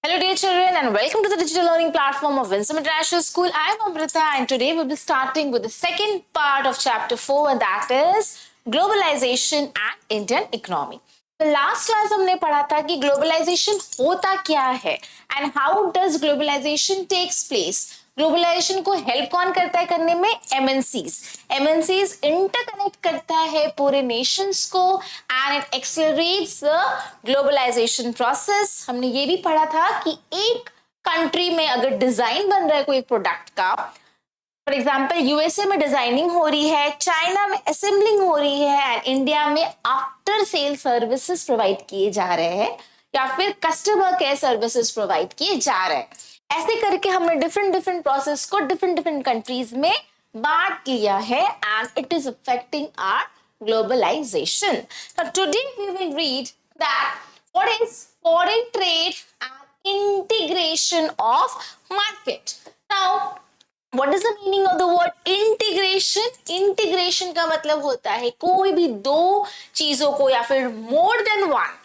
Hello dear children and welcome to the digital learning platform of Winsome International School. I am Amrita and today we'll be starting with the second part of chapter 4 and that is globalization and Indian economy. The last class हमने पढ़ा था कि globalization होता क्या है and how does globalization takes place. Globalization को help कौन करता है करने में? एमएनसीज इंटरकनेक्ट करता है पूरे नेशंस को and it accelerates the globalization process. हमने ये भी पढ़ा था कि एक कंट्री में अगर डिजाइन बन रहा है कोई प्रोडक्ट का, फॉर एग्जाम्पल यूएसए में डिजाइनिंग हो रही है, चाइना में असेंबलिंग हो रही है एंड इंडिया में आफ्टर सेल सर्विसेज प्रोवाइड किए जा रहे हैं या फिर कस्टमर केयर सर्विसेज प्रोवाइड किए जा रहे हैं. ऐसे करके हमने डिफरेंट प्रोसेस को डिफरेंट कंट्रीज में बांट लिया है and it is affecting our globalization. Today we will read that what is foreign trade and integration of market. Now what is the meaning of the word integration? Integration का मतलब होता है कोई भी दो चीजों को या फिर मोर देन वन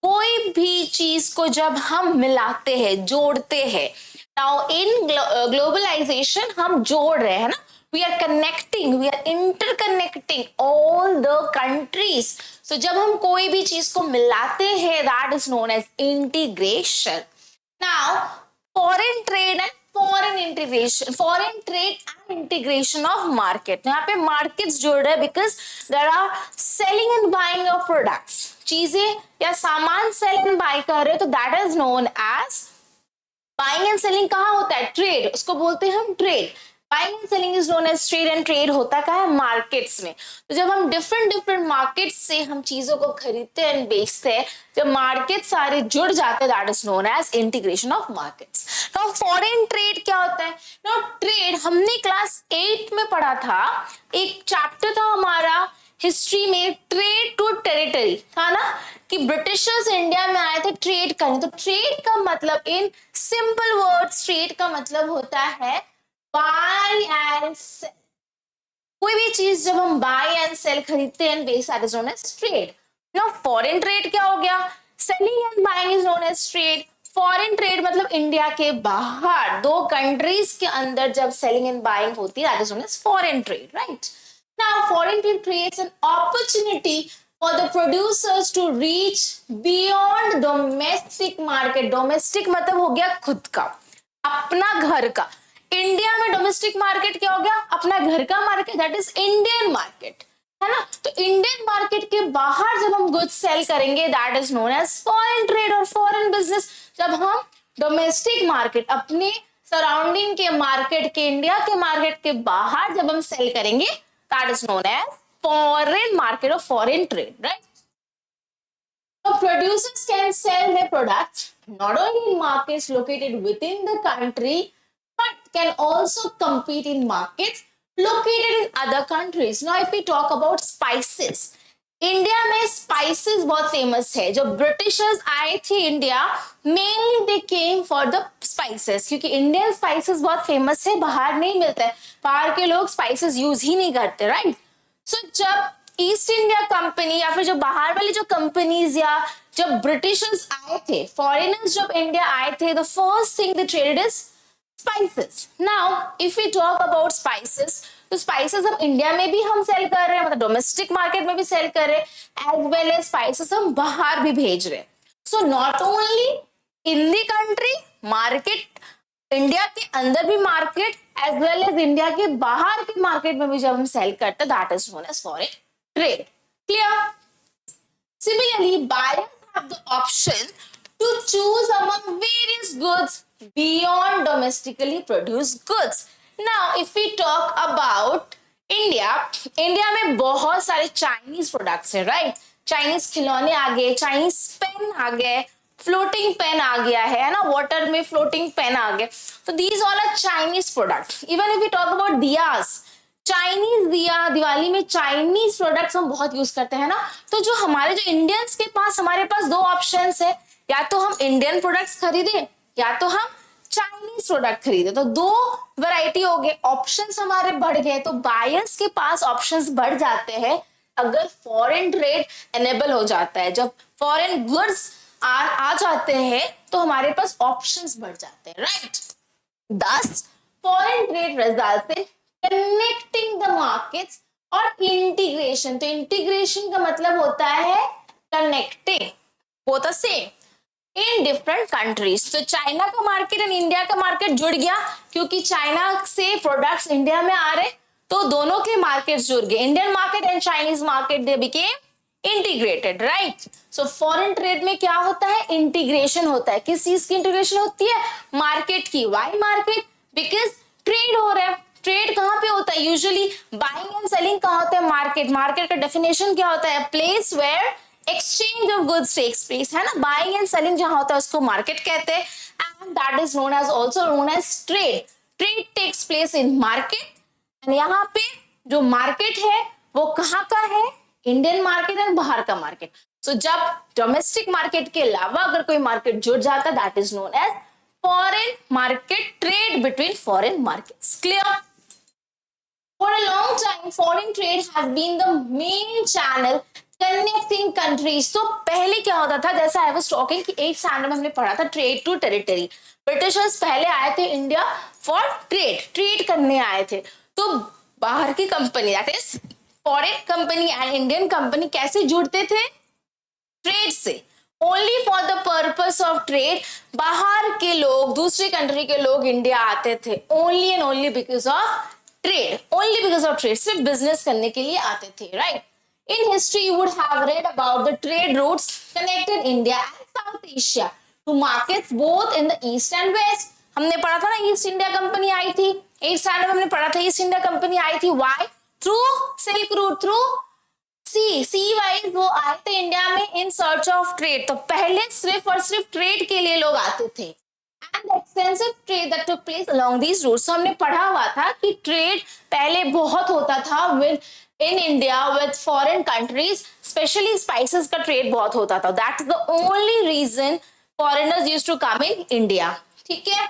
कोई भी चीज को जब हम मिलाते हैं, जोड़ते हैं. नाउ इन ग्लोबलाइजेशन हम जोड़ रहे हैं ना, we are connecting, we are interconnecting all the countries. So जब हम कोई भी चीज को मिलाते हैं that is known as integration. Now foreign trade and foreign integration, foreign trade and integration of market. यहाँ पे मार्केट्स जोड़ रहे हैं because there are selling and buying of products. चीजें या सामान सेल एंड बाय कर रहे हो तो that is known as buying and selling. कहाँ होता है? ट्रेड, उसको बोलते हैं हम trade. Buying and selling is known as trade and trade होता क्या है? मार्केट्स में. तो जब हम डिफरेंट मार्केट्स से हम चीजों को खरीदते हैं बेचते हैं, जब मार्केट सारे जुड़ जाते हैं that is known as integration of markets. तो फॉरेन ट्रेड क्या होता है? नो ट्रेड हमने क्लास 8 में पढ़ा था, एक चैप्टर था हमारा हिस्ट्री में, ट्रेड टू टेरिटरी था ना, कि ब्रिटिशर्स इंडिया में आए थे ट्रेड करने. तो ट्रेड का मतलब इन सिंपल वर्ड्स ट्रेड का मतलब होता है बाय एंड सेल. कोई भी चीज जब हम बाय एंड सेल खरीदते हैं बेस that is known as trade. Now foreign trade क्या हो गया? Selling and buying is known as trade. Foreign trade मतलब इंडिया के बाहर दो कंट्रीज के अंदर जब सेलिंग एंड बाइंग होती है that is known as foreign trade, right? Now, foreign trade creates an opportunity for the producers to reach beyond domestic market. Domestic मतलब हो गया खुद का, अपना घर का. इंडिया में डोमेस्टिक मार्केट क्या हो गया? अपना घर का market, that is Indian market, है ना. तो इंडियन मार्केट के बाहर जब हम गुड्स सेल करेंगे that is known as foreign trade और फॉरेन बिजनेस. जब हम डोमेस्टिक मार्केट, अपने सराउंडिंग के मार्केट के, इंडिया के मार्केट के बाहर जब हम सेल करेंगे that is known as foreign market or foreign trade, right? So producers can sell their products not only in markets located within the country but can also compete in markets located in other countries. Now if we talk about spices, India में spices बहुत famous है. जब Britishers आए थे India, mainly they came for the spices, क्योंकि Indian spices बहुत famous है, बाहर नहीं मिलता है, बाहर के लोग स्पाइसेस यूज ही नहीं करते, राइट? सो जब ईस्ट इंडिया कंपनी या फिर जो बाहर वाली जो कंपनीज या जब ब्रिटिशर्स आए थे, फॉरेनर्स जब इंडिया आए थे, the first thing they traded is spices. Now, if we talk about spices, तो spices हम इंडिया में भी हम सेल कर रहे हैं, मतलब डोमेस्टिक मार्केट में भी सेल कर रहे हैं, एज वेल एज स्पाइसेस हम बाहर भी भेज रहे हैं. So not only in the country market, India के अंदर भी market as well as India के बाहर के मार्केट में भी जब हम सेल करते हैं that is known as foreign trade. Clear? Similarly, buyers have the option to choose among various goods beyond domestically produced goods. Now, if we talk about India, India में बहुत सारे चाइनीज प्रोडक्ट्स हैं, right? Chinese खिलौने आ गए, Chinese pen आ गए, floating pen आ गया है ना, वाटर में फ्लोटिंग पेन आ गए. तो these all are Chinese products. Even if we talk about diyas, Chinese diya, Diwali में चाइनीज प्रोडक्ट्स हम बहुत यूज करते हैं ना. तो जो हमारे जो इंडियंस के पास, हमारे पास दो ऑप्शंस है, या तो हम इंडियन प्रोडक्ट्स खरीदे या तो हम चाइनीज प्रोडक्ट खरीदे. तो दो वैरायटी हो गए, ऑप्शंस हमारे बढ़ गए. तो बायर्स के पास ऑप्शंस बढ़ जाते हैं अगर फॉरेन ट्रेड एनेबल हो जाता है, जब फॉरेन गुड्स आ जाते हैं तो हमारे पास ऑप्शंस बढ़ जाते हैं, right? Thus, foreign trade results in connecting the markets और इंटीग्रेशन। तो इंटीग्रेशन का मतलब होता है connecting, both the same in different countries. तो चाइना का मार्केट एंड इंडिया का मार्केट जुड़ गया, क्योंकि चाइना से प्रोडक्ट्स इंडिया में आ रहे, तो दोनों के मार्केट्स जुड़ गए। Indian market and Chinese market they became integrated, right? So foreign trade में क्या होता है? इंटीग्रेशन होता है। किस चीज की इंटीग्रेशन होती है? मार्केट की। Why market? बिकॉज ट्रेड हो रहा है। ट्रेड कहाँ पे होता है? यूजुअली बाइंग एंड सेलिंग कहाँ होता है? मार्केट। मार्केट का डेफिनेशन क्या होता है? Place where exchange of goods takes place, है ना? बाइंग एंड सेलिंग जहां होता है उसको मार्केट कहते हैं, and that is known as also known as trade. Trade takes place in market, and यहाँ पे जो मार्केट है वो कहाँ का है? इंडियन मार्केट एंड बाहर का मार्केट। सो जब डोमेस्टिक मार्केट के अलावा अगर कोई मार्केट जुड़ जाता है, that is known as foreign market, trade between foreign markets. Clear? For a long time, foreign trade has been the main channel connecting countries. तो पहले क्या होता था, जैसा I was talking कि 8th स्टैंडर्ड में हमने पढ़ा था ट्रेड टू टेरिटरी। ब्रिटिशर्स पहले आए थे इंडिया फॉर ट्रेड करने आए थे। तो बाहर की company, that is foreign company and Indian company कैसे जुड़ते थे? ट्रेड से। Only for the purpose of trade बाहर के लोग, दूसरी कंट्री के लोग इंडिया आते थे, only and only because of trade. Only because of trade, सिर्फ बिजनेस करने के लिए आते थे, right? In history you would have read about the trade routes connected India and South Asia to markets both in the east and west. हमने पढ़ा था ना ईस्ट इंडिया कंपनी आई थी, 8th स्टैंडर्ड में हमने पढ़ा था ईस्ट इंडिया कंपनी आई थी। Why? Through silk route, through seaways वो आए थे इंडिया में इन सर्च ऑफ ट्रेड। तो पहले सिर्फ और सिर्फ ट्रेड के लिए लोग आते थे, and extensive trade that took place along these routes. हमने पढ़ा हुआ था कि ट्रेड पहले बहुत होता था with in India with foreign countries, specially spices का ट्रेड बहुत होता था। That is the only reason foreigners used to come in India, ठीक है?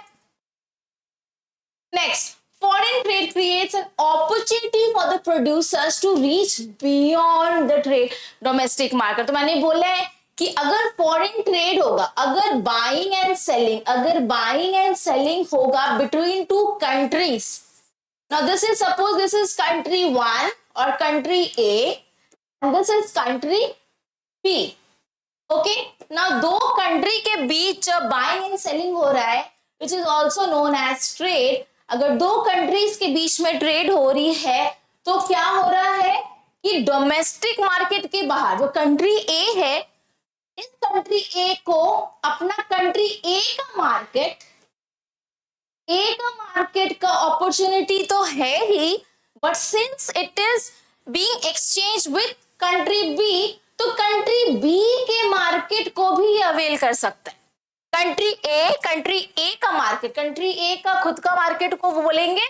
Next, foreign trade creates an opportunity for the producers to reach beyond the trade domestic market। तो मैंने बोला है कि अगर फॉरेन ट्रेड होगा, अगर बाइंग एंड सेलिंग होगा between two countries, now this is suppose this is country 1 और country A and this is country B, okay? Now दो कंट्री के बीच जब बाइंग एंड सेलिंग हो रहा है, which is also known as trade, अगर दो कंट्रीज के बीच में ट्रेड हो रही है तो क्या हो रहा है कि डोमेस्टिक मार्केट के बाहर जो कंट्री ए है, इस कंट्री ए को अपना कंट्री ए का मार्केट का अपॉर्चुनिटी तो है ही, but since it is being exchange with country B, तो कंट्री बी के मार्केट को भी अवेल कर सकता है। कंट्री ए का मार्केट, कंट्री ए का खुद का मार्केट को बोलेंगे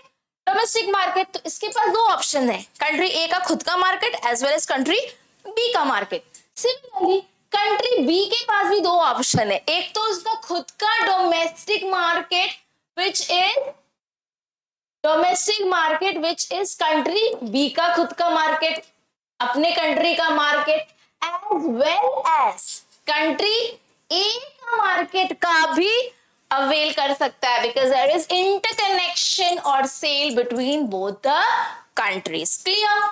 डोमेस्टिक मार्केट। तो इसके पास दो ऑप्शन है, कंट्री ए का खुद का market as well as country B का मार्केट। सिमिलरली कंट्री बी के पास भी दो ऑप्शन है, एक तो उसका खुद का domestic market which is country B का खुद का मार्केट, अपने कंट्री का market, as well as country A का मार्केट का भी अवेल कर सकता है, बिकॉज देयर इज इंटरकनेक्शन और sale between both the countries. Clear?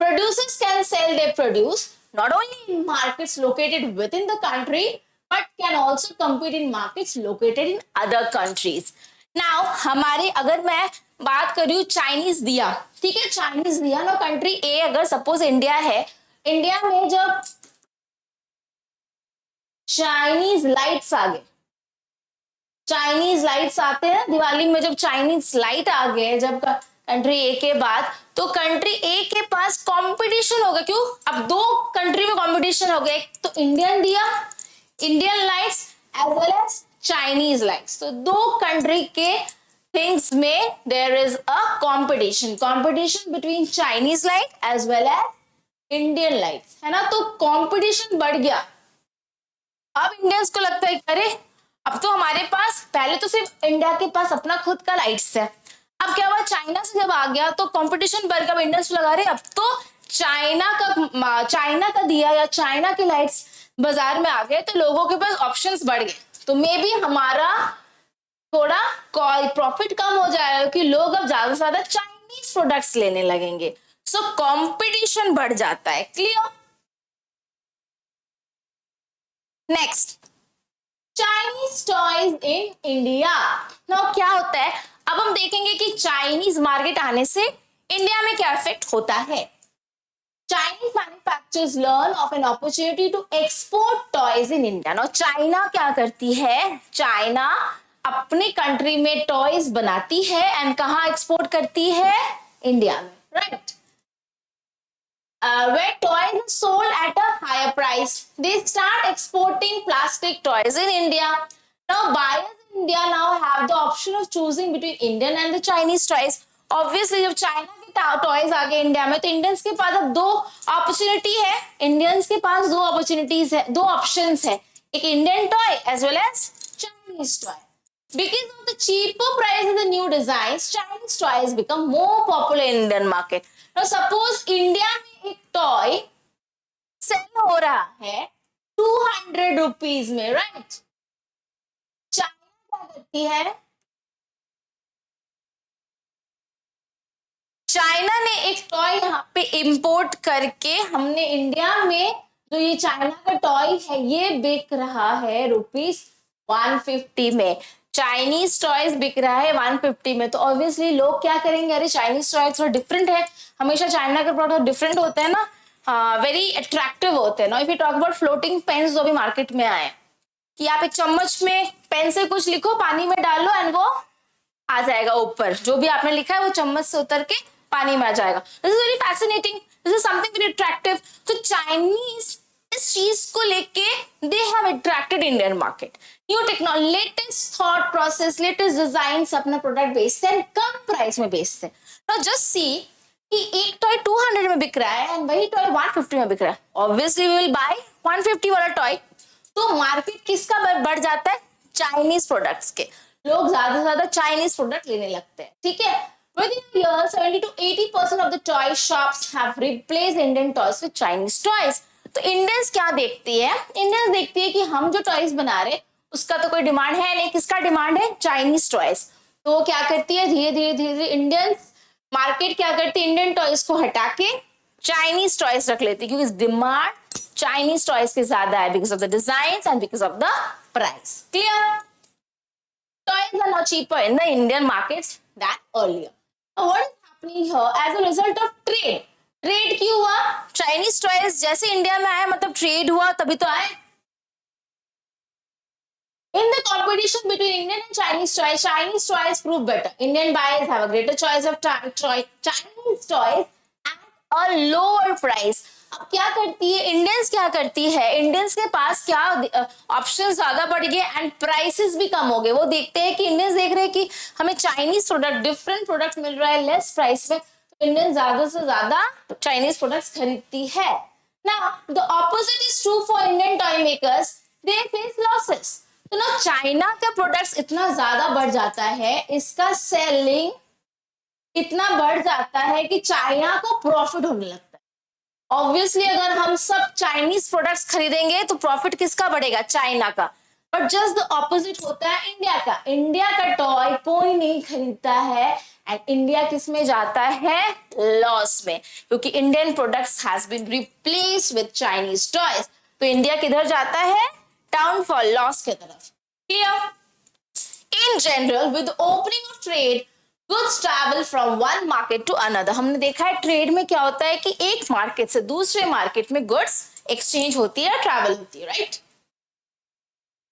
Producers can sell their produce not only in markets located within the country but can also compete in markets located in other countries. Now हमारे, अगर मैं बात करूँ Chinese दिया, ठीक है? Chinese दिया ना, कंट्री ए अगर सपोज इंडिया है, इंडिया में जब चाइनीज लाइट्स आ गए, चाइनीज लाइट्स आते हैं दिवाली में, जब चाइनीज लाइट आ गए जब कंट्री ए के बाद, तो कंट्री ए के पास कंपटीशन होगा। क्यों? अब दो कंट्री में कंपटीशन हो गया, एक तो Indian diya, Indian lights as well as Chinese lights. तो दो कंट्री के थिंग्स में there is a competition between Chinese light as well as Indian lights, है ना? तो कंपटीशन बढ़ गया। अब इंडियंस को लगता है अरे अब तो हमारे पास, पहले तो सिर्फ इंडिया के पास अपना खुद का लाइट्स है, अब क्या हुआ, चाइना से जब आ गया तो कंपटीशन बढ़ गया, इंडियंस लगा रहे अब तो चाइना का दिया या चाइना के लाइट्स बाजार में आ गए तो लोगों के पास ऑप्शंस बढ़ गए, तो मे बी हमारा थोड़ा प्रॉफिट कम हो जाएगा कि लोग अब ज्यादा से ज्यादा चाइनीज प्रोडक्ट्स लेने लगेंगे, सो कंपटीशन बढ़ जाता है। Clear? Next, Chinese toys in India. Now क्या होता है, अब हम देखेंगे कि चाइनीज मार्केट आने से इंडिया में क्या इफेक्ट होता है। Chinese manufacturers learn of an opportunity to export toys in India. Now, China क्या करती है, चाइना अपने कंट्री में टॉयज बनाती है एंड कहाँ एक्सपोर्ट करती है, इंडिया में, right? Where toys are sold at a higher price, they start exporting plastic toys in India. Now, buyers in India now have the option of choosing between Indian and the Chinese toys. Obviously, जब China toys आ गए India में तो Indians के पास अब दो opportunity है, Indians के पास दो अपॉर्चुनिटीज है, दो ऑप्शंस है, एक Indian toy as well as Chinese toy. Because of the cheaper price and the new designs, Chinese toys become more popular in Indian market. Now suppose India में एक toy cell हो रहा है 200 rupees में, right? China क्या करती है, China ने एक टॉय यहाँ पे इंपोर्ट करके हमने इंडिया में जो ये चाइना का टॉय है ये बिक रहा है ₹150 में, चाइनीज टॉयज बिक रहा है 150 में, तो ऑब्वियसली लोग क्या करेंगे, अरे चाइनीज टॉय थोड़ा डिफरेंट है, हमेशा चाइना के प्रोडक्ट डिफरेंट होते हैं ना, वेरी अट्रैक्टिव होते हैं ना। If you talk about floating pens जो भी मार्केट में आए कि आप एक चम्मच में पेन से कुछ लिखो, पानी में डालो एंड वो आ जाएगा ऊपर, जो भी आपने लिखा है वो चम्मच से उतर के पानी में आ जाएगा। This is very fascinating, this is something very attractive. तो चाइनीज इस चीज को लेके they have attracted Indian market, new technology, latest thought process, latest design अपना प्रोडक्ट बेचते हैं, कम प्राइस में बेचते हैं। नाउ जस्ट सी कि एक टॉय 200 में बिक रहा है एंड वही टॉय 150 में बिक रहा है, ऑब्वियसली वी विल बाय 150 वाला टॉय। तो मार्केट किसका बढ़ जाता है, चाइनीज प्रोडक्ट्स के, लोग ज्यादा से ज्यादा चाइनीज प्रोडक्ट लेने लगते हैं, ठीक है। Within a year, 70 to 80% of the toy shops have replaced Indian toys with Chinese toys. तो इंडियंस क्या देखती है, इंडियंस देखती है कि हम जो टॉयज बना रहे उसका तो कोई डिमांड है नहीं, किसका डिमांड है, चाइनीज टॉयज। तो वो क्या करती है, धीरे धीरे धीरे धीरे इंडियंस मार्केट क्या करती है, इंडियन टॉयज को हटा के चाइनीज टॉयज रख लेती है, क्योंकि डिमांड चाइनीज टॉयज के ज्यादा है because of the design and because of the price. Clear? Toys are now cheaper in the Indian markets than earlier. What is happening here as a result of trade? Trade क्यों हुआ, Chinese toys जैसे India में आए मतलब trade हुआ तभी तो आए। In the competition between Indian and Chinese toys prove better. Indian buyers have a greater choice of Chinese toys at a lower price. अब क्या करती है इंडियंस, क्या करती है इंडियंस के पास क्या ऑप्शन ज्यादा बढ़ गए एंड प्राइसेस भी कम हो गए। वो देखते हैं कि इंडियंस देख रहे हैं कि हमें चाइनीज प्रोडक्ट, डिफरेंट प्रोडक्ट मिल रहा है लेस प्राइस में, तो इंडियन ज्यादा से ज्यादा चाइनीज प्रोडक्ट्स खरीदती है। Now the opposite is true for Indian toy makers, they face losses. तो ना चाइना का प्रोडक्ट्स इतना ज्यादा बढ़ जाता है, इसका सेलिंग इतना बढ़ जाता है कि चाइना को प्रॉफिट होने लगता है। ऑब्वियसली अगर हम सब चाइनीज प्रोडक्ट्स खरीदेंगे तो प्रॉफिट किसका बढ़ेगा, चाइना का। बट जस्ट द ऑपोजिट होता है इंडिया का, इंडिया का टॉय कोई नहीं खरीदता है एंड इंडिया किस में जाता है, लॉस में, क्योंकि Indian products has been replaced with Chinese toys. तो इंडिया किधर जाता है, डाउनफॉल, लॉस की तरफ। Clear? In general with opening of trade Goods travel from one market to another. हमने देखा है ट्रेड में क्या होता है कि एक मार्केट से दूसरे मार्केट में गुड्स एक्सचेंज होती है, ट्रैवल होती है, right?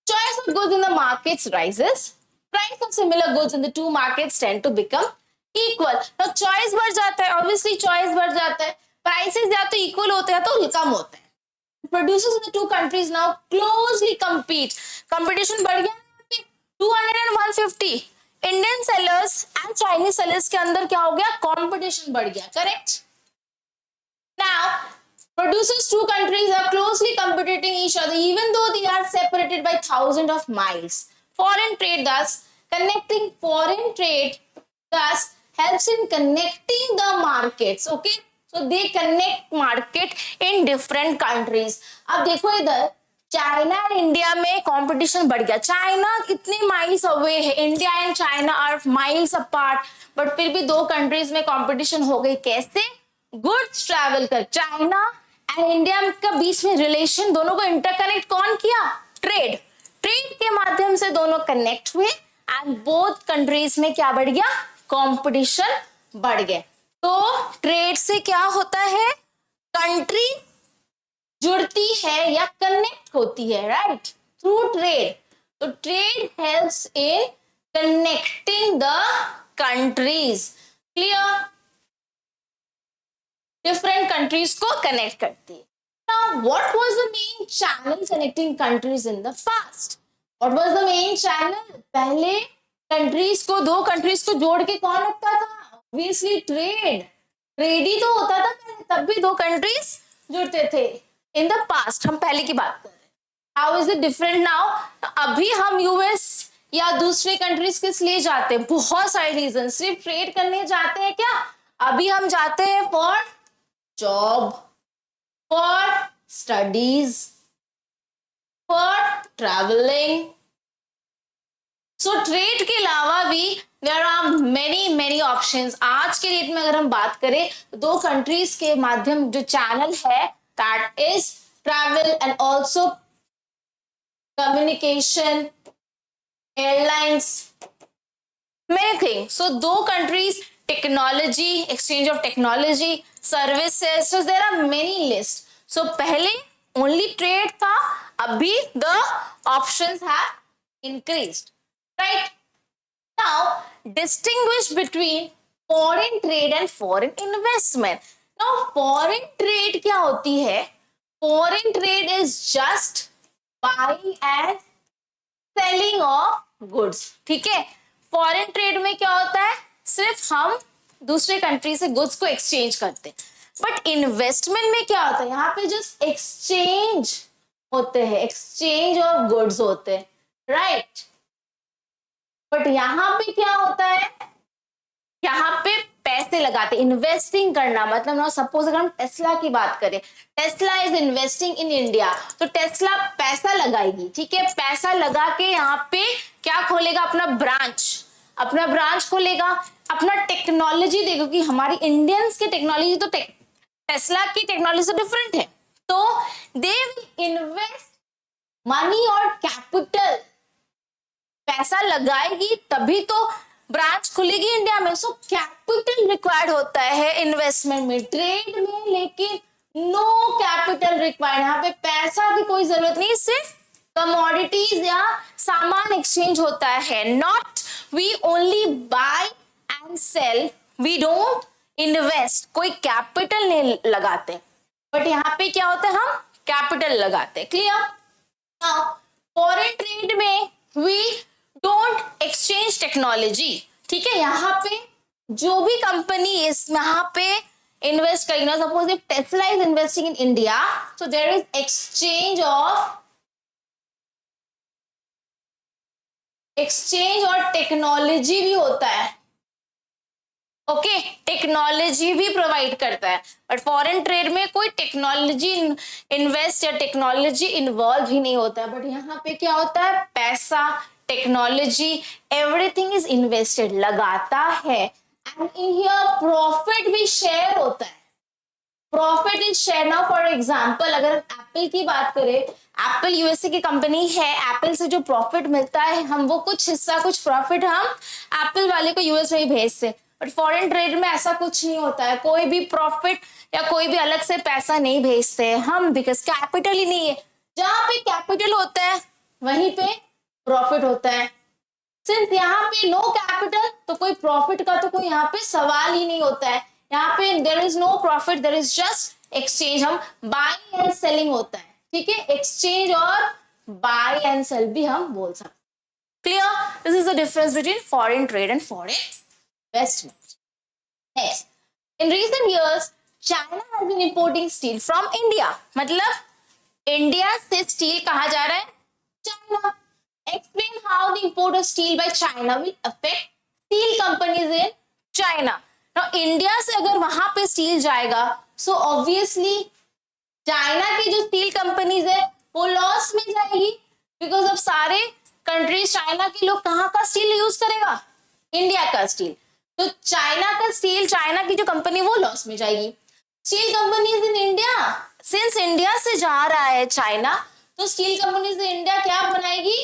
Choice of goods in the markets rises. Price of similar goods in the two markets tend to become equal. Now choice बढ़ जाता है, obviously choice बढ़ जाता है, prices या तो equal होते हैं तो कम होते हैं। Producers in the two countries now closely compete. Competition बढ़ गया 200 and 150. Indian sellers and Chinese sellers के अंदर क्या हो गया, कंपटीशन बढ़ गया, correct? Now producers two countries are closely competing each other even though they are separated by thousands of miles. Foreign trade thus helps in connecting the markets. Okay, So they connect market in different countries. अब देखो इधर China and India में competition बढ़ गया. China इतने miles away है, India and China are miles apart, but फिर भी दो कंट्रीज में कंपटीशन हो गई. कैसे? गुड्स ट्रैवल कर चाइना एंड इंडिया का बीच में रिलेशन, दोनों को इंटरकनेक्ट कौन किया? ट्रेड. ट्रेड के माध्यम से दोनों कनेक्ट हुए एंड बोथ कंट्रीज में क्या बढ़ गया? कंपटीशन बढ़ गया. तो ट्रेड से क्या होता है? कंट्री जुड़ती है या कनेक्ट होती है, राइट, थ्रू ट्रेड. तो trade helps in connecting the countries. Clear? Different countries को कनेक्ट करती है. Now, what was the main channel connecting countries in the past? What was the main channel? पहले कंट्रीज को, दो countries को जोड़ के कौन रखता था? Obviously trade. ट्रेड ही तो होता था पहले, तब भी दो कंट्रीज जुड़ते थे. इन द पास्ट, हम पहले की बात कर रहे हैं. How is it different now? अभी हम यूएस या दूसरे कंट्रीज किस लिए जाते हैं? बहुत सारे रीजन. सिर्फ ट्रेड करने जाते हैं क्या? अभी हम जाते हैं for job, for studies, for travelling. So trade के अलावा भी देयर आर मेनी ऑप्शंस. आज के डेट में अगर हम बात करें, दो कंट्रीज के माध्यम जो चैनल है, that is travel and also communication, airlines, many things. So दो countries, technology, exchange of technology, services, so there are many lists. So पहले only trade था, अभी the options have increased, right? Now distinguish between foreign trade and foreign investment. Now foreign trade क्या होती है? Foreign trade is just buying and selling of goods. ठीक है? Foreign trade में क्या होता है? सिर्फ हम दूसरे कंट्री से गुड्स को एक्सचेंज करते हैं. बट इन्वेस्टमेंट में क्या होता है? यहाँ पे जस्ट एक्सचेंज होते हैं, एक्सचेंज ऑफ गुड्स होते हैं, राइट. बट यहाँ पे क्या होता है? यहाँ पे पैसे लगाते. इन्वेस्टिंग करना मतलब ना, सपोज अगर हम टेस्ला की बात करें, Tesla is investing in India, तो टेस्ला पैसा लगाएगी. ठीक है? पैसा लगा के यहाँ पे क्या खोलेगा? अपना ब्रांच खोलेगा, अपना टेक्नोलॉजी देगा. कि हमारी इंडियंस की टेक्नोलॉजी तो टेस्ला की टेक्नोलॉजी से डिफरेंट है. तो दे विल इन्वेस्ट मनी और कैपिटल. पैसा लगाएगी तभी तो ब्रांच खुलेगी इंडिया में. सो कैपिटल रिक्वायर्ड होता है इन्वेस्टमेंट में. ट्रेड में लेकिन नो कैपिटल रिक्वायर्ड. यहाँ पे पैसा की कोई जरूरत नहीं, सिर्फ कमोडिटीज या सामान एक्सचेंज होता है. Not we only buy and sell, we don't invest. कोई कैपिटल नहीं लगाते, बट यहाँ पे क्या होता है? हम कैपिटल लगाते. क्लियर? फॉरेन ट्रेड में वी डोंट एक्सचेंज टेक्नोलॉजी. ठीक है? यहाँ पे जो भी कंपनी इस यहाँ पे इन्वेस्ट करेगी ना, suppose if Tesla is investing in India, so there is exchange और टेक्नोलॉजी भी होता है. ओके, टेक्नोलॉजी भी प्रोवाइड करता है. बट फॉरेन ट्रेड में कोई टेक्नोलॉजी इन्वेस्ट या टेक्नोलॉजी इन्वॉल्व ही नहीं होता है. बट यहाँ पे क्या होता है? पैसा, टेक्नोलॉजी, एवरीथिंग इज इन्वेस्टेड, लगाता है. एंड इन हियर प्रॉफिट भी शेयर होता है. Profit is share. Now for example अगर एप्पल की बात करें, एप्पल यूएसए की कंपनी है. एप्पल से जो प्रॉफिट मिलता है, हम वो कुछ हिस्सा, कुछ प्रॉफिट हम एप्पल वाले को यूएस में ही भेजते. बट फॉरेन ट्रेड में ऐसा कुछ नहीं होता है. कोई भी प्रॉफिट या कोई भी अलग से पैसा नहीं भेजते हम, बिकॉज कैपिटल ही नहीं है. जहां पे कैपिटल होता है वहीं पे प्रॉफिट होता है. सिंस यहाँ पे नो कैपिटल, तो कोई प्रॉफिट का तो कोई यहाँ पे सवाल ही नहीं होता है. यहाँ पे there is no profit, there is just exchange. हम बाइंग एंड सेलिंग होता है. ठीक है? एक्सचेंज और बाय एंड सेल भी हम बोल सकते. Clear? This is the difference between foreign trade and foreign investment. Next, in recent years China has been importing steel from India. मतलब इंडिया से स्टील कहा जा रहा है China. Explain how the import of steel by China will affect steel companies in China. ना India से अगर वहां पे स्टील जाएगा सो ऑब्वियसली चाइना की जो स्टील कंपनीज है वो लॉस में जाएगी, बिकॉज अब सारे कंट्रीज चाइना के लोग कहाँ का स्टील यूज करेगा, इंडिया का स्टील। तो चाइना का स्टील, चाइना की जो कंपनी वो लॉस में जाएगी। Steel companies in India, since India से जा रहा है चाइना, तो स्टील कंपनीज इन इंडिया क्या बनाएगी,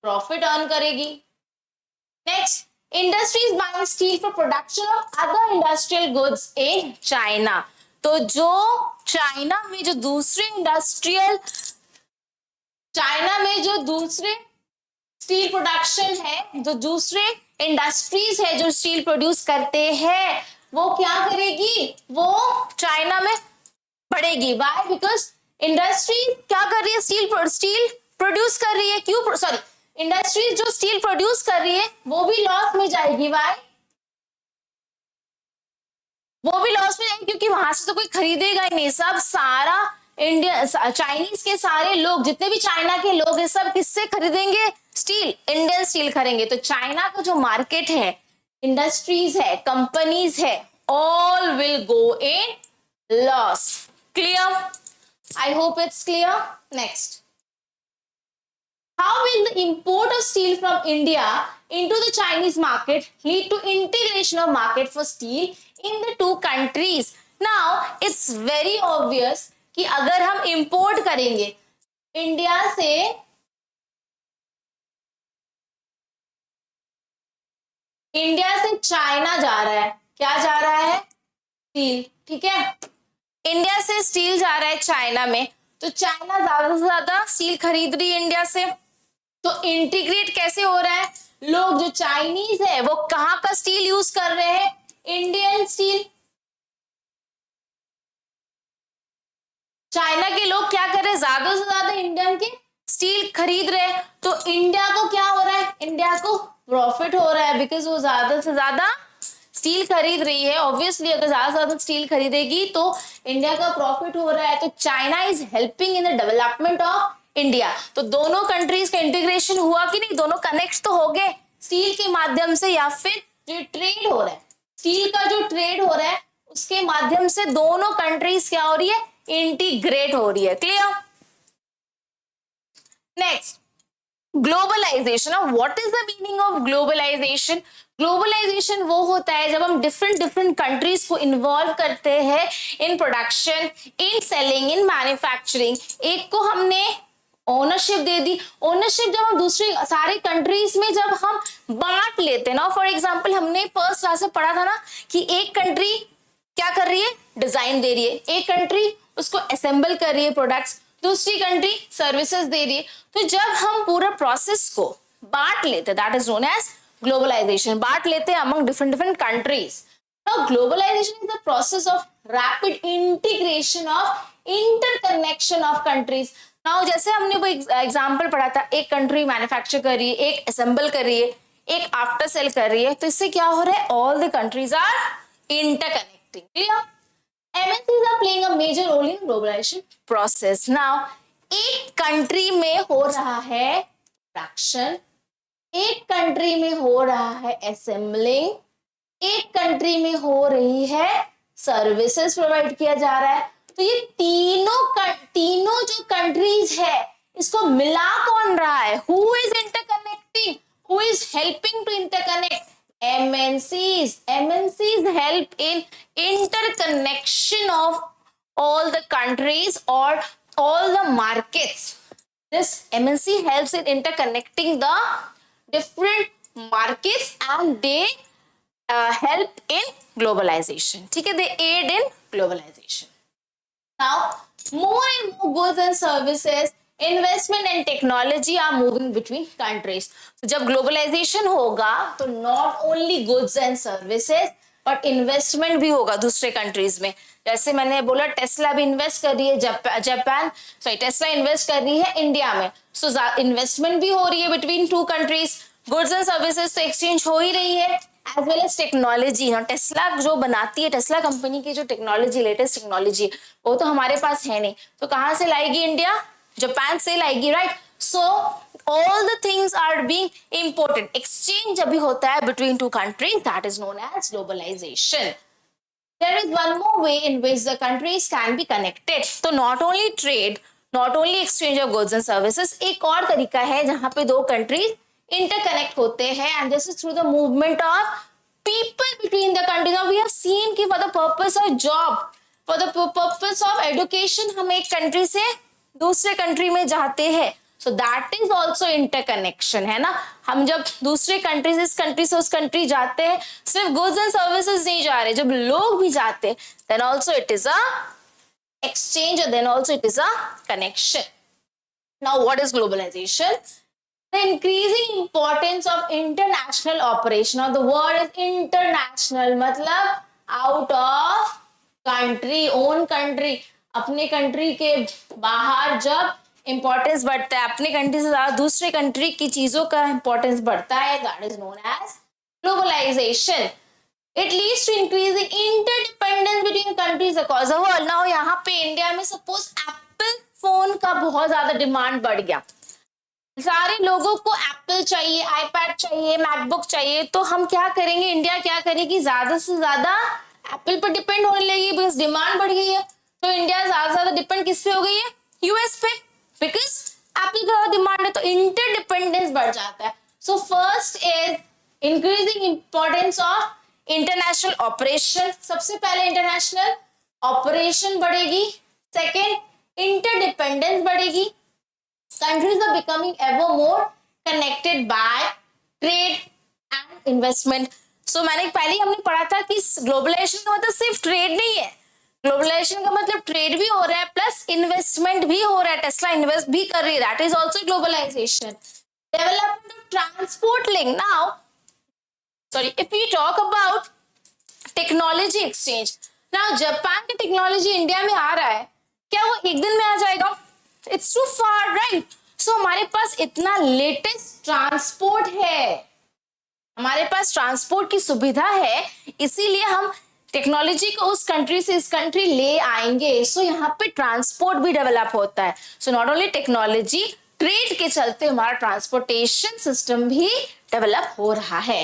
प्रॉफिट अर्न करेगी। Next, industries buying steel for production of other industrial goods in China. तो जो चाइना में जो दूसरे स्टील प्रोडक्शन है, जो दूसरे इंडस्ट्रीज है जो स्टील प्रोड्यूस करते हैं, वो क्या करेगी, वो चाइना में बढ़ेगी। वाई, बिकॉज इंडस्ट्री क्या कर रही है, स्टील प्रोड्यूस कर रही है, क्यों, सॉरी, इंडस्ट्रीज जो स्टील प्रोड्यूस कर रही है वो भी लॉस में जाएगी। वाई, वो भी लॉस में जाएगी क्योंकि वहां से तो कोई खरीदेगा ही नहीं, सब सारा इंडिया, चाइनीज के सारे लोग, जितने भी चाइना के लोग हैं, सब किससे खरीदेंगे, स्टील, इंडियन स्टील खरीदेंगे। तो चाइना का जो मार्केट है, इंडस्ट्रीज है, कंपनीज है, all will go in loss. Clear? I hope it's clear. Next, how will the import of steel from India into the Chinese market lead to integration of market for steel in the two countries? Now it's very obvious कि अगर हम import करेंगे India से China जा रहा है, क्या जा रहा है, स्टील, ठीक है, इंडिया से स्टील जा रहा है चाइना में, तो चाइना ज्यादा से ज्यादा स्टील खरीद रही है इंडिया से। तो इंटीग्रेट कैसे हो रहा है, लोग जो चाइनीज है वो कहां का स्टील यूज कर रहे हैं, इंडियन स्टील। चाइना के लोग क्या कर रहे हैं, ज्यादा से ज्यादा इंडियन के स्टील खरीद रहे हैं। तो इंडिया को क्या हो रहा है, इंडिया को प्रॉफिट हो रहा है, बिकॉज वो ज्यादा से ज्यादा स्टील खरीद रही है। ऑब्वियसली अगर ज्यादा से ज्यादा स्टील खरीदेगी तो इंडिया का प्रॉफिट हो रहा है। तो China is helping in the development of India. तो दोनों कंट्रीज का इंटीग्रेशन हुआ कि नहीं, दोनों कनेक्ट तो हो गए स्टील के माध्यम से, या फिर जो ट्रेड हो रहा है, स्टील का जो ट्रेड हो रहा है उसके माध्यम से दोनों कंट्रीज क्या हो रही है, इंटीग्रेट हो रही है। Clear? Next, globalisation. What is the meaning of globalisation? Globalisation वो होता है जब हम डिफरेंट कंट्रीज को इन्वॉल्व करते हैं in production, in selling, in manufacturing. एक को हमने ओनरशिप दे दी। ओनरशिप जब हम दूसरे सारे कंट्रीज में जब हम बांट लेते हैं ना, फॉर एग्जांपल हमने फर्स्ट क्लास में पढ़ा था ना कि एक कंट्री क्या कर रही है, डिजाइन दे रही है, एक कंट्री उसको असेंबल कर रही है प्रोडक्ट्स, दूसरी कंट्री सर्विसेज दे रही है। तो जब हम पूरा प्रोसेस को बांट लेते, that is known as globalisation, बांट लेते हैं among different countries. Now globalisation is the process of rapid integration of interconnection of countries. Now जैसे हमने वो एग्जांपल पढ़ा था, एक कंट्री मैन्युफैक्चर कर रही है, एक असेंबल कर रही है, एक आफ्टर सेल कर रही है, तो इससे क्या हो रहा है, all the countries are interconnecting. Clear? MNCs are playing a major role in globalization process. Now, एक कंट्री में हो रहा है प्रोडक्शन, एक कंट्री में हो रहा है असेंबलिंग, एक कंट्री में हो रही है सर्विसेज प्रोवाइड किया जा रहा है। तो ये तीनों जो कंट्रीज है इसको मिला कौन रहा है, who is interconnecting, who is helping to interconnect, MNCs help in interconnection of all the countries or all the markets. This MNC helps in interconnecting the different markets and they help in globalization. ठीक है, they aid in globalization. Now, more and more goods and services, investment and technology are moving between countries. जब globalisation होगा तो not only goods and services but investment भी होगा दूसरे countries में। जैसे मैंने बोला टेस्ला भी इन्वेस्ट कर रही है टेस्ला इन्वेस्ट कर रही है इंडिया में, सो इन्वेस्टमेंट भी हो रही है between two countries. Goods and services तो एक्सचेंज हो ही रही है, as well as technology. Tesla जो बनाती है, टेस्ला कंपनी की जो टेक्नोलॉजी, लेटेस्ट टेक्नोलॉजी, वो तो हमारे पास है नहीं, तो कहाँ से लाएगी इंडिया, जापान से लाएगी, right. So all the things are being imported. Exchange जब भी होता है between two countries, that is known as globalization. There is one more way in which the countries can be connected. So not only trade, not only exchange of goods and services, एक और तरीका है जहां पे दो countries interconnect होते हैं, and this is through the movement of people between the countries. Now we have seen कि for the purpose of job, for the purpose of education, हम एक country से दूसरे country में जाते हैं. So that is also interconnection, है ना. हम जब दूसरे कंट्री से इस कंट्री से उस कंट्री जाते हैं, सिर्फ गुड्स एंड सर्विसेज नहीं जा रहे, जब लोग भी जाते हैं, then also it is a exchange, and then also it is a connection. Now what is globalization? The increasing importance of international operation. Now the word is international, मतलब out of country, own country, अपने country के बाहर जब importance बढ़ता है, अपने country से ज्यादा दूसरे कंट्री की चीजों का इंपॉर्टेंस बढ़ता है, that is known as globalisation. It leads to increasing interdependence between countries across the world. Now यहाँ पे इंडिया में सपोज एप्पल फोन का बहुत ज्यादा डिमांड बढ़ गया, सारे लोगों को एप्पल चाहिए, आईपैड चाहिए, मैकबुक चाहिए, तो हम क्या करेंगे, इंडिया क्या करेगी, ज्यादा से ज्यादा एप्पल पर डिपेंड होने लगी, बिकॉज डिमांड बढ़ गई है. तो इंडिया ज्यादा से ज्यादा डिपेंड किस पे हो गई है, यूएस पे, बिकॉज एप्पल का डिमांड है, तो इंटरडिपेंडेंस बढ़ जाता है. So first is increasing importance of international operation. सबसे पहले इंटरनेशनल ऑपरेशन बढ़ेगी, सेकेंड इंटरडिपेंडेंस बढ़ेगी, countries are becoming ever more connected by trade and investment. So मैंने पहले हमने पढ़ा था कि ग्लोबलाइजेशन का मतलब सिर्फ ट्रेड नहीं है, ग्लोबलाइजेशन का मतलब ट्रेड भी हो रहा है प्लस इन्वेस्टमेंट भी हो रहा है, टेस्ला इन्वेस्ट भी कर रही है, that is also globalisation. Development of transport link. Now sorry, if we talk about technology exchange, now Japan की टेक्नोलॉजी इंडिया में आ रहा है, क्या वो एक दिन में आ जाएगा? It's too far, right. So हमारे पास इतना लेटेस्ट ट्रांसपोर्ट है, हमारे पास ट्रांसपोर्ट की सुविधा है, इसीलिए हम टेक्नोलॉजी को उस कंट्री से इस कंट्री ले आएंगे. सो यहाँ पे ट्रांसपोर्ट भी डेवलप होता है. सो नॉट ओनली टेक्नोलॉजी, ट्रेड के चलते हमारा ट्रांसपोर्टेशन सिस्टम भी डेवलप हो रहा है.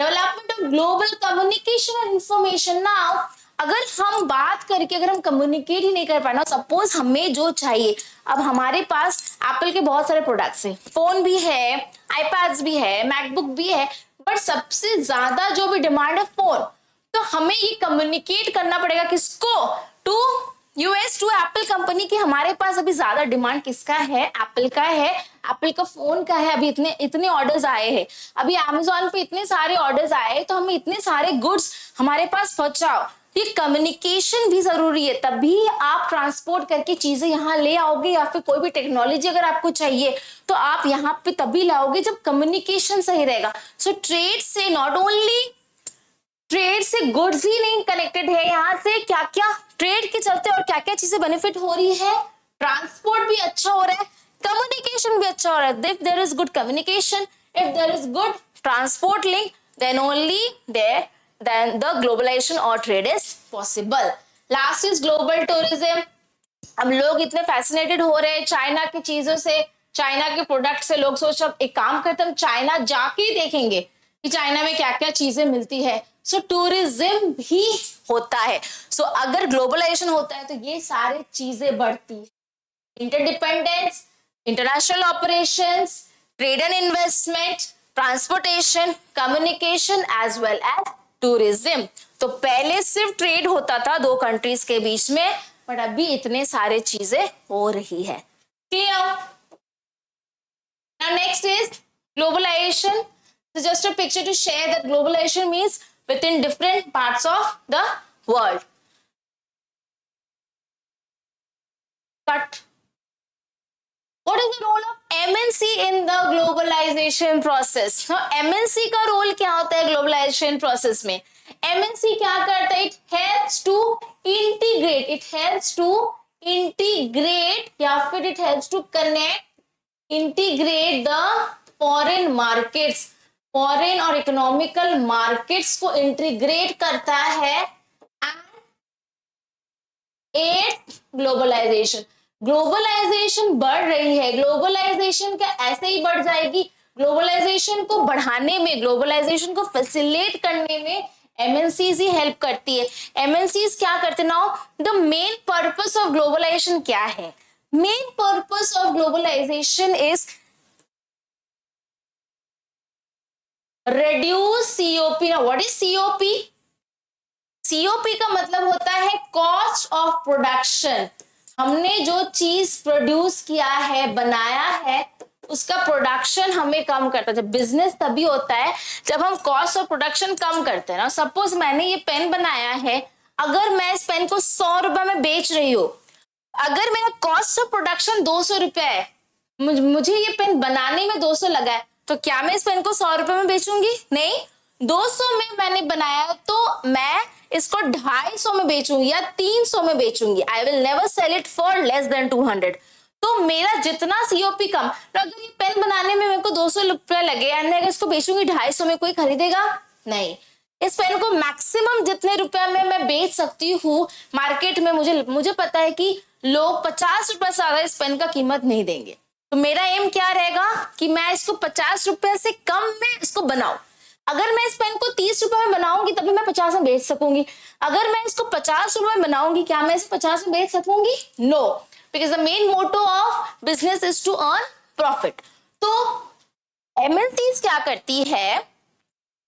Development of global communication and information. Now अगर हम बात करके अगर हम कम्युनिकेट ही नहीं कर पाए ना, सपोज हमें जो चाहिए, अब हमारे पास एप्पल के बहुत सारे प्रोडक्ट्स हैं, फोन भी है, आईपैड्स भी है, मैकबुक भी है, बट सबसे ज्यादा जो भी डिमांड है फोन, तो हमें ये कम्युनिकेट करना पड़ेगा किसको, to US, to Apple company की. हमारे पास अभी ज्यादा डिमांड किसका है, एप्पल का है, एप्पल का फोन का है. अभी इतने ऑर्डर्स आए हैं, अभी अमेजोन पे इतने सारे ऑर्डर्स आए, तो हमें इतने सारे गुड्स हमारे पास पहुंचाओ. ये कम्युनिकेशन भी जरूरी है, तभी आप ट्रांसपोर्ट करके चीजें यहाँ ले आओगे, या फिर कोई भी टेक्नोलॉजी अगर आपको चाहिए तो आप यहाँ पे तभी लाओगे जब कम्युनिकेशन सही रहेगा. सो ट्रेड से नॉट ओनली ट्रेड से गुड्स ही नहीं कनेक्टेड है, यहाँ से क्या क्या ट्रेड के चलते और क्या क्या चीजें बेनिफिट हो रही है, ट्रांसपोर्ट भी अच्छा हो रहा है, कम्युनिकेशन भी अच्छा हो रहा है. If there is good communication, if there is good transport link, then only there then the globalization or trade is possible. Last is global tourism. अब लोग इतने फैसिनेटेड हो रहे हैं चाइना की चीजों से, चाइना के प्रोडक्ट से. लोग सोच अब एक काम करते हम चाइना जाके ही देखेंगे कि चाइना में क्या क्या चीजें मिलती है. सो टूरिज्म भी होता है. सो अगर ग्लोबलाइजेशन होता है तो ये सारी चीजें बढ़ती है, interdependence, international operations, trade and investment, transportation, communication as well as tourism. तो पहले सिर्फ ट्रेड होता था दो कंट्रीज के बीच में, बट अभी इतने सारे चीजें हो रही है. Clear? Now next is globalisation. So just a picture to share that globalization means within different parts of the world. But what is the role of MNC in the globalization process? Now, MNC का role क्या होता है globalisation process में? MNC क्या करता है? It helps to integrate. It helps to integrate या फिर it helps to connect, integrate the foreign markets, foreign और economical markets को integrate करता है and aids globalization. ग्लोबलाइजेशन बढ़ रही है, ग्लोबलाइजेशन क्या ऐसे ही बढ़ जाएगी? ग्लोबलाइजेशन को बढ़ाने में, ग्लोबलाइजेशन को फैसिलिटेट करने में एमएनसीज ही हेल्प करती है। एमएनसीज क्या करते हैं? Now the main purpose of globalisation क्या है? Main purpose of globalisation is reduce COP. Now what is COP? COP का मतलब होता है कॉस्ट ऑफ प्रोडक्शन। हमने जो चीज प्रोड्यूस किया है, बनाया है, उसका प्रोडक्शन हमें कम करता है। जब बिजनेस तभी होता है जब हम कॉस्ट ऑफ प्रोडक्शन कम करते हैं ना। सपोज मैंने ये पेन बनाया है, अगर मैं इस पेन को 100 रुपए में बेच रही हूँ, अगर मेरा कॉस्ट ऑफ प्रोडक्शन 200 रुपए है, मुझे ये पेन बनाने में 200 लगा है, तो क्या मैं इस पेन को 100 रुपए में बेचूंगी? नहीं, 200 में मैंने बनाया तो मैं इसको 250 में बेचूंगी या 300 में बेचूंगी। I will never sell it for less than 200। तो मेरा जितना सीओपी कम, तो अगर ये पेन बनाने में मेरे को 200 रुपए लगे एंड अगर इसको बेचूंगी 250 में, कोई खरीदेगा? नहीं। इस पेन को मैक्सिमम जितने रुपए में मैं बेच सकती हूँ मार्केट में, मुझे पता है कि लोग 50 रुपए से ज्यादा इस पेन का कीमत नहीं देंगे। तो मेरा एम क्या रहेगा कि मैं इसको 50 रुपए से कम में इसको बनाऊं। अगर मैं इस पेन को 30 रुपए में बनाऊंगी तभी मैं 50 में बेच सकूंगी। अगर मैं इसको 50 रुपए में बनाऊंगी, क्या मैं इसे 50 में बेच सकूंगी? No, because the main motto of business is to earn profit. तो एमएनसीज क्या करती है?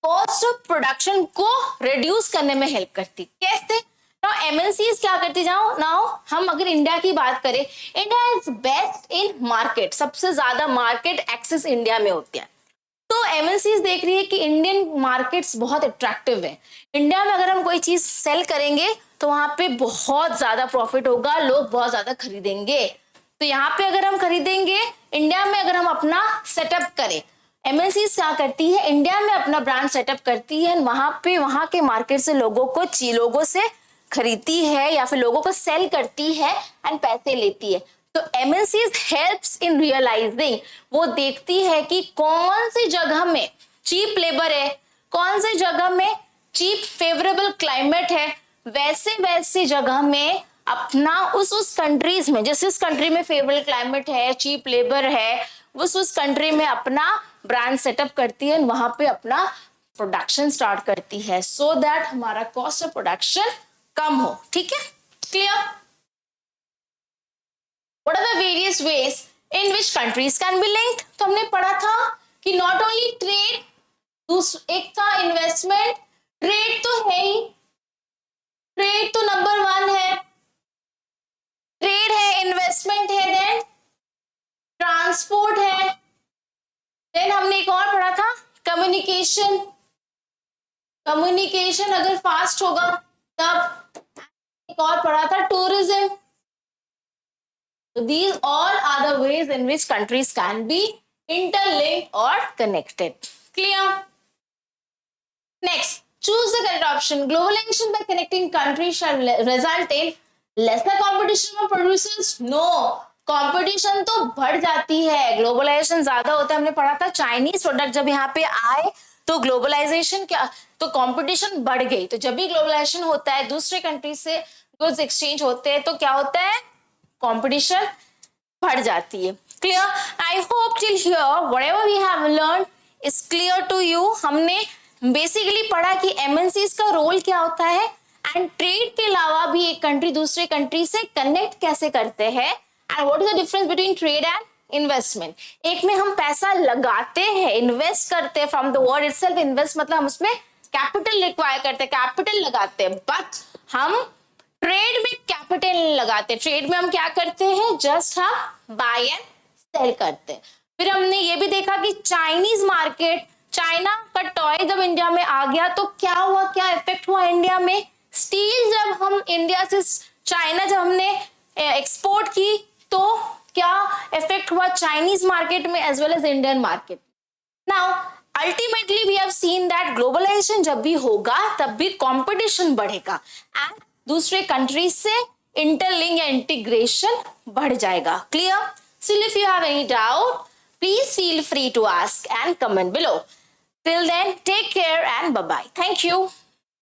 कॉस्ट ऑफ प्रोडक्शन को रिड्यूस करने में हेल्प करती। कैसे? नाउ एमएनसीज क्या करती? नाउ हम अगर इंडिया की बात करें, India is best in market, सबसे ज्यादा मार्केट एक्सेस इंडिया में होती है। तो एमएनसीज देख रही है कि इंडियन मार्केट्स बहुत अट्रैक्टिव है, इंडिया में अगर हम कोई चीज सेल करेंगे तो वहां पे बहुत ज्यादा प्रॉफिट होगा, लोग बहुत ज्यादा खरीदेंगे। तो यहाँ पे अगर हम खरीदेंगे, इंडिया में अगर हम अपना सेटअप करें, एमएनसीज क्या करती है? इंडिया में अपना ब्रांड सेटअप करती है, वहां के मार्केट से लोगों से खरीदती है या फिर लोगों को सेल करती है एंड पैसे लेती है। तो एमएनसीज हेल्प्स इन रियलाइजिंग, वो देखती है कि कौन सी जगह में चीप लेबर है, कौन सी जगह में चीप फेवरेबल क्लाइमेट है, वैसे जगह में अपना उस कंट्रीज में, जिस कंट्री में फेवरेबल क्लाइमेट है, चीप लेबर है, उस कंट्री में अपना ब्रांड सेटअप करती है, वहां पे अपना प्रोडक्शन स्टार्ट करती है, सो दैट हमारा कॉस्ट ऑफ प्रोडक्शन कम हो। ठीक है, clear? What are the various ways in which countries can be linked? तो हमने पढ़ा था कि नॉट ओनली ट्रेड, एक था इन्वेस्टमेंट। ट्रेड तो है ही, ट्रेड तो नंबर 1 है, ट्रेड है, इन्वेस्टमेंट है, देन ट्रांसपोर्ट है, देन हमने एक और पढ़ा था कम्युनिकेशन। कम्युनिकेशन अगर फास्ट होगा तब, एक और पढ़ा था tourism. So these all are the ways in which countries can be interlinked or connected. Clear? Next, choose the correct option. Globalization by connecting countries shall result in lesser competition for producers. No, competition तो बढ़ जाती है, globalisation ज्यादा होता है। हमने पढ़ा था चाइनीज प्रोडक्ट जब यहाँ पे आए तो ग्लोबलाइजेशन क्या, तो कंपटीशन बढ़ गई। तो जब भी ग्लोबलाइजेशन होता है, दूसरे कंट्री से गुड्स एक्सचेंज होते हैं, तो क्या होता है? कंपटीशन बढ़ जाती है। Clear? I hope till here whatever we have learn is clear to you. हमने बेसिकली पढ़ा कि एमएनसीज का रोल क्या होता है एंड ट्रेड के अलावा भी एक कंट्री दूसरे कंट्री से कनेक्ट कैसे करते हैं, and what is the difference between trade and investment. एक में हम पैसा लगाते हैं, इन्वेस्ट करते हैं, from the word itself invest मतलब हम उसमें कैपिटल रिक्वायर करते हैं, कैपिटल लगाते हैं, बट हम ट्रेड में कैपिटल नहीं लगाते। ट्रेड में हम क्या करते हैं? जस्ट हम बाय एंड सेल करते हैं। फिर हमने ये भी देखा कि चाइनीज मार्केट, चाइना का टॉय जब इंडिया में आ गया तो क्या हुआ, क्या इफेक्ट हुआ इंडिया में? स्टील जब हम इंडिया से चाइना जब हमने एक्सपोर्ट की तो क्या इफेक्ट हुआ चाइनीज मार्केट में as well as Indian market. Now ultimately we have seen that globalisation जब भी होगा तब भी कंपटीशन बढ़ेगा एंड दूसरे कंट्री से इंटरलिंक या इंटीग्रेशन बढ़ जाएगा। Clear? So if you have any doubt please feel free to ask and comment below. Till then take care and bye bye. Thank you.